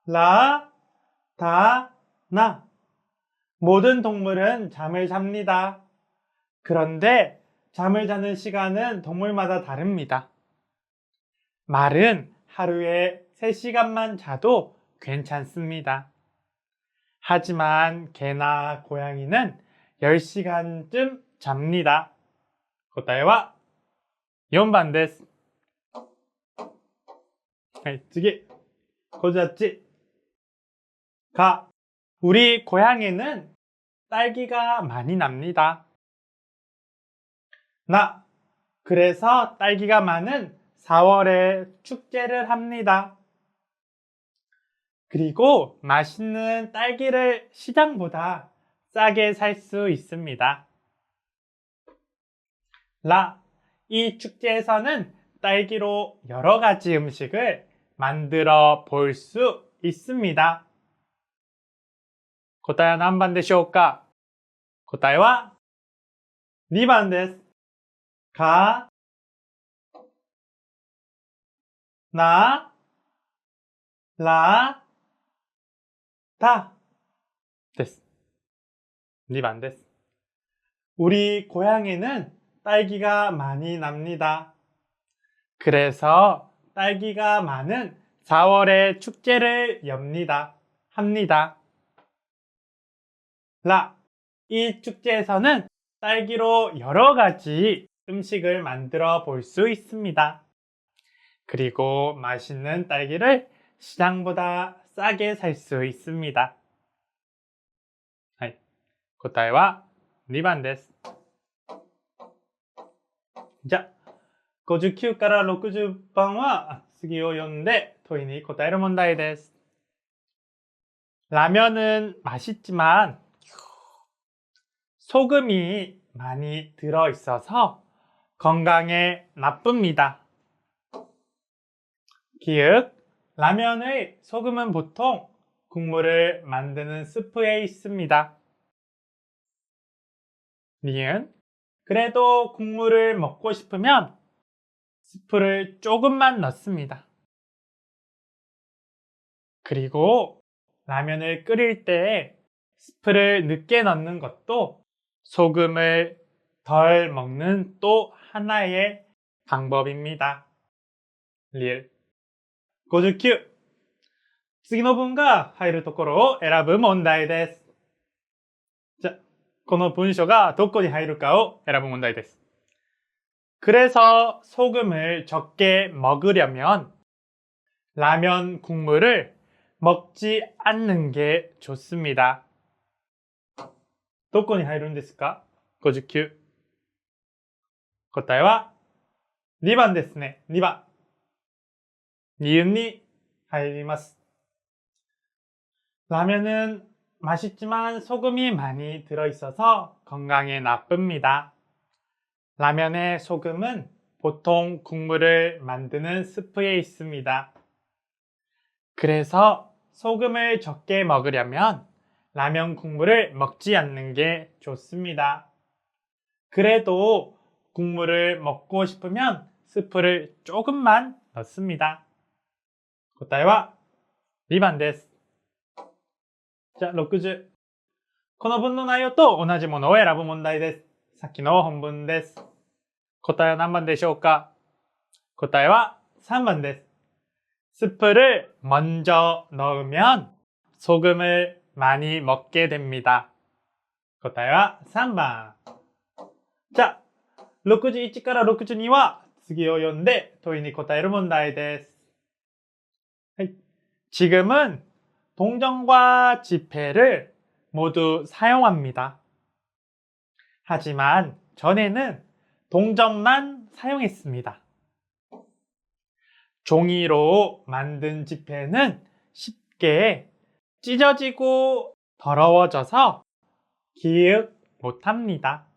라, 다, 나. 모든 동물은 잠을 잡니다. 그런데 잠을 자는 시간은 동물마다 다릅니다. 말은 하루에 3시간만 자도 괜찮습니다. 하지만 개나 고양이는 10시간쯤 잡니다. 答えは4番です。はい、次。58. 가. 우리 고향에는 딸기가 많이 납니다. 그래서 딸기가 많은 4월에 축제를 합니다. 그리고 맛있는 딸기를 시장보다 싸게 살 수 있습니다. 이 축제에서는 딸기로 여러 가지 음식을 만들어 볼 수 있습니다. 答えは何番でしょうか？答えは2番です。가, 나, 라, 다です。2番です。우리 고향에는 딸기가 많이 납니다. 그래서 딸기가 많은 4월에 축제를 합니다. 이 축제에서는 딸기로 여러 가지 음식을 만들어 볼 수 있습니다. 그리고 맛있는 딸기를 시장보다 싸게 살 수 있습니다. はい。答えは2番です。じゃあ、59から60番は次を読んで問いに答える問題です。 라면은 맛있지만 소금이 많이 들어있어서 건강에 나쁩니다. 기역, 라면의 소금은 보통 국물을 만드는 스프에 있습니다. 니은, 그래도 국물을 먹고 싶으면 스프를 조금만 넣습니다. 그리고 라면을 끓일 때 스프를 늦게 넣는 것도 소금을 덜 먹는 또 하나의 방법입니다. 리을 59次の文が入るところを選ぶ問題です。じゃあ、この文章がどこに入るかを選ぶ問題です。 그래서 소금을 적게 먹으려면 라면 국물을 먹지 않는 게 좋습니다. どこに入るんですか? 59. 答えは2番ですね。2番。니은이 入ります。 라면은 맛있지만 소금이 많이 들어있어서 건강에 나쁩니다. 라면의 소금은 보통 국물을 만드는 스프에 있습니다. 그래서 소금을 적게 먹으려면 라면 국물을 먹지 않는 게 좋습니다. 그래도 국물을 먹고 싶으면 스프를 조금만 넣습니다. 答えは2番です。じゃあ60。この文の内容と同じものを選ぶ問題です。さっきの本文です。答えは何番でしょうか? 答えは3番です。 스프를 먼저 넣으면 소금을 많이 먹게 됩니다. 答えは3番。 자, 61から62は次を読んで問いに答える問題です。 지금은 동전과 지폐를 모두 사용합니다. 하지만 전에는 동전만 사용했습니다. 종이로 만든 지폐는 쉽게 찢어지고 더러워져서 기억 못합니다.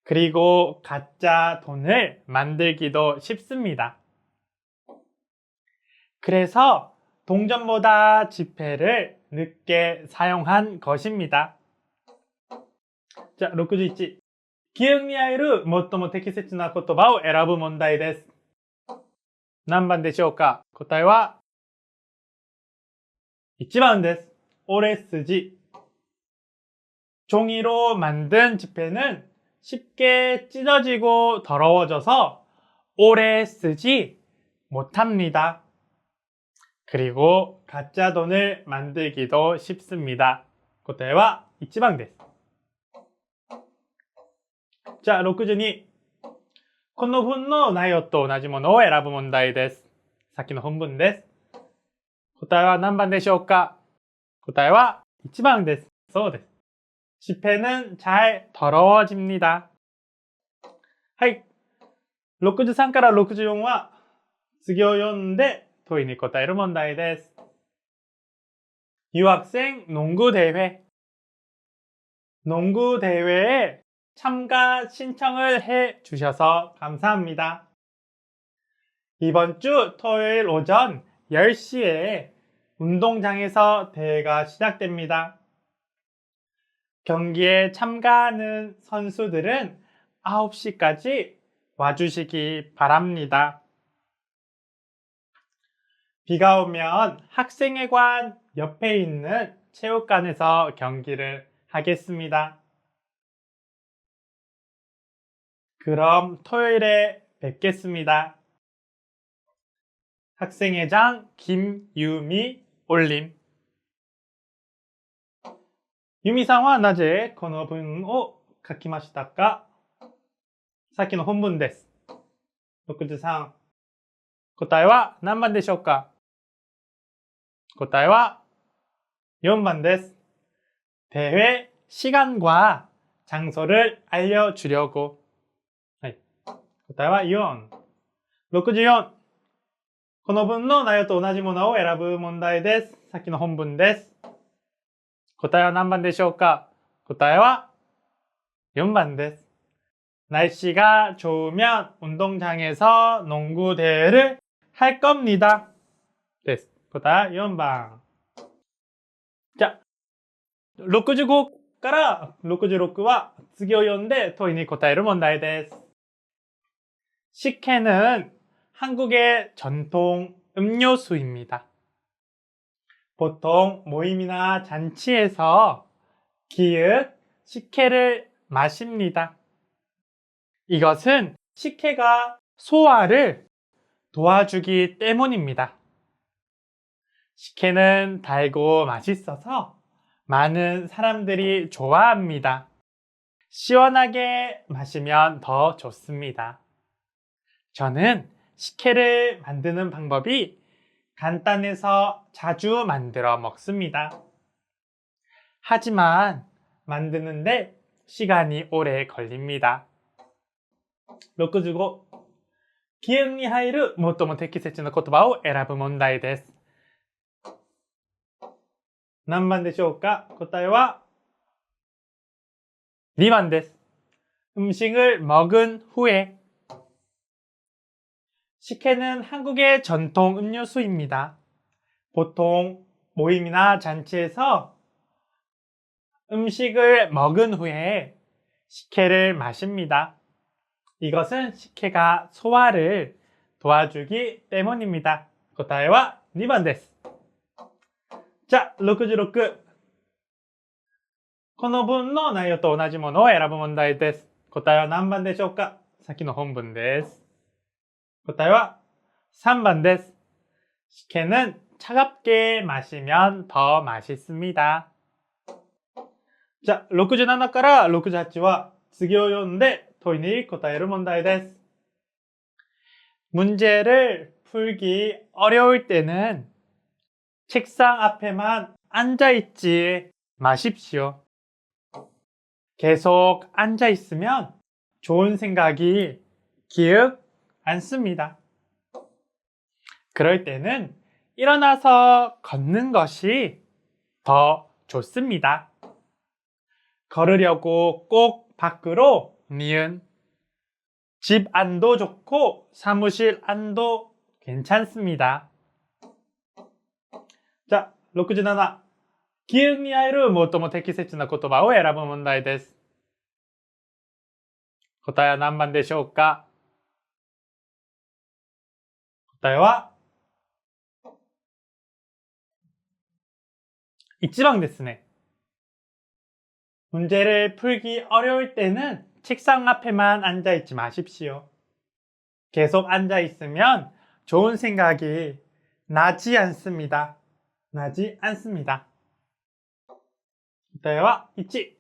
그리고 가짜 돈을 만들기도 쉽습니다. 그래서 동전보다 지폐를 늦게 사용한 것입니다. 자, 61. 記憶に入る最も適切な言葉を選ぶ問題です。何番でしょうか? 答えは1番です。 오래쓰지. 종이로 만든 지폐는 쉽게 찢어지고 더러워져서 오래 쓰지 못합니다. 그리고 가짜 돈을 만들기도 쉽습니다. 答えは1番です。 じゃあ62。この文の内容と同じものを選ぶ問題です。さっきの本文です。答えは何番でしょうか? 答えは1番です。そうです。 지폐는 잘 더러워집니다. はい。63から64は次を読んで問いに答える問題です。 유학생 농구대회. 농구대회에 참가 신청을 해 주셔서 감사합니다. 이번 주 토요일 오전 10시에 운동장에서 대회가 시작됩니다. 경기에 참가하는 선수들은 9시까지 와주시기 바랍니다. 비가 오면 학생회관 옆에 있는 체육관에서 경기를 하겠습니다. 그럼 토요일에 뵙겠습니다. 학생회장 김유미 올림. ユミさんはなぜこの文を書きましたか？さっきの本文です。63。答えは何番でしょうか？答えは4番です。대회 시간과 장소를 알려주려고. はい。答えは4。64。この文の内容と同じものを選ぶ問題です。さっきの本文です。答えは何番でしょうか？答えは4番です。날씨가 좋으면 운동장에서 농구 대회를 할 겁니다. です。答えは4番。じゃあ、65から66は次を読んで問いに答える問題です。식혜는 한국의 전통 음료수입니다. 보통 모임이나 잔치에서 기읒 식혜를 마십니다. 이것은 식혜가 소화를 도와주기 때문입니다. 식혜는 달고 맛있어서 많은 사람들이 좋아합니다. 시원하게 마시면 더 좋습니다. 저는 식혜를 만드는 방법이 간단해서 자주 만들어 먹습니다. 하지만 만드는데 시간이 오래 걸립니다. 65. 記憶に入る最も適切な言葉を選ぶ問題です。何番でしょうか？答えは2番です。음식을 먹은 후에. 식혜는 한국의 전통 음료수입니다. 보통 모임이나 잔치에서 음식을 먹은 후에 식혜를 마십니다. 이것은 식혜가 소화를 도와주기 때문입니다. 答えは2番です。じゃあ、66。この文の内容と同じものを選ぶ問題です。答えは何番でしょうか？さっきの本文です。答えは3番です。식혜는 차갑게 마시면 더 맛있습니다. じゃあ、67から68は次を読んで問いに答える問題です。문제를 풀기 어려울 때는 책상 앞에만 앉아있지 마십시오. 계속 앉아있으면 좋은 생각이 기억 않습니다. 그럴 때는 일어나서 걷는 것이 더 좋습니다. 걸으려고 꼭 밖으로 니은 집 안도 좋고 사무실 안도 괜찮습니다. 자, 67. 기억に入る最も適切な言葉を選ぶ問題です。答えは何番でしょうか？答えは1番ですね。문제를 풀기 어려울 때는 책상 앞에만 앉아있지 마십시오. 계속 앉아있으면 좋은 생각이 나지 않습니다. 나지 않습니다. 答えは1。じ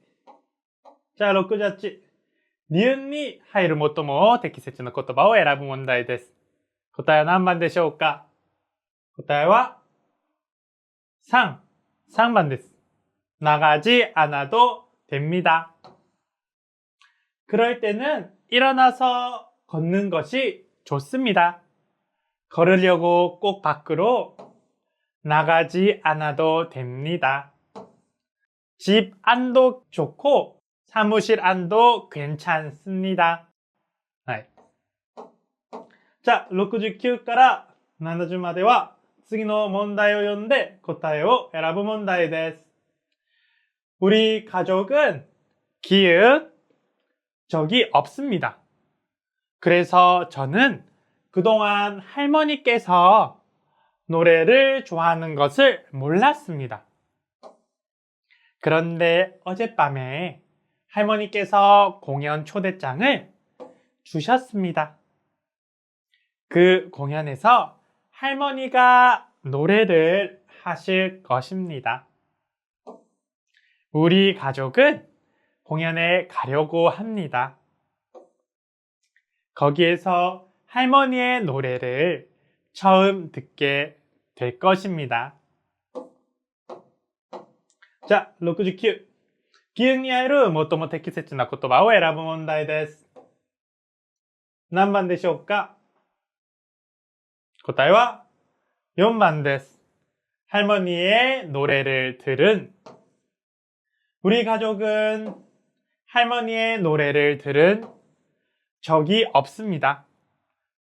ゃあ68。ニュンに入る最も適切な言葉を選ぶ問題です。答えは何番でしょうか？答えは3。3番です。나가지 않아도 됩니다. 그럴 때는 일어나서 걷는 것이 좋습니다. 걸으려고 꼭 밖으로 나가지 않아도 됩니다. 집 안도 좋고 사무실 안도 괜찮습니다. はい。じゃあ、69から70までは次の問題を読んで答えを選ぶ問題です。우리 가족은 기억, 적이 없습니다. 그래서 저는 그동안 할머니께서 노래를 좋아하는 것을 몰랐습니다. 그런데 어젯밤에 할머니께서 공연 초대장을 주셨습니다. 그 공연에서 할머니가 노래를 하실 것입니다. 우리 가족은 공연에 가려고 합니다. 거기에서 할머니의 노래를 처음 듣게 될 것입니다. 자, 69. 記憶にある最も適切な言葉を選ぶ問題です。何番でしょうか？答えは4番です。할머니의 노래를 들은. 우리 가족은 할머니의 노래를 들은 적이 없습니다.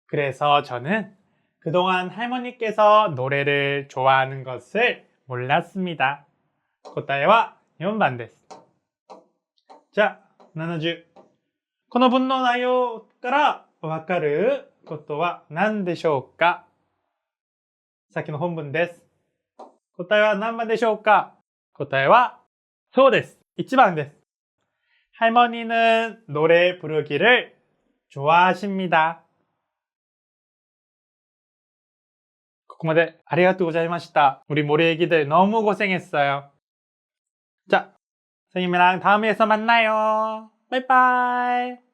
그래서 저는 그동안 할머니께서 노래를 좋아하는 것을 몰랐습니다. 答えは4番です。じゃあ、70。この文の内容からわかることは何でしょうか？さっきの本文です。答えは何番でしょうか？答えはそうです。1番です。할머니는 노래 부르기를 좋아하십니다. ここまでありがとうございました. 우리 모래 애기들 너무 고생했어요. 자, 선생님이랑 다음에서 만나요. 빠이빠이.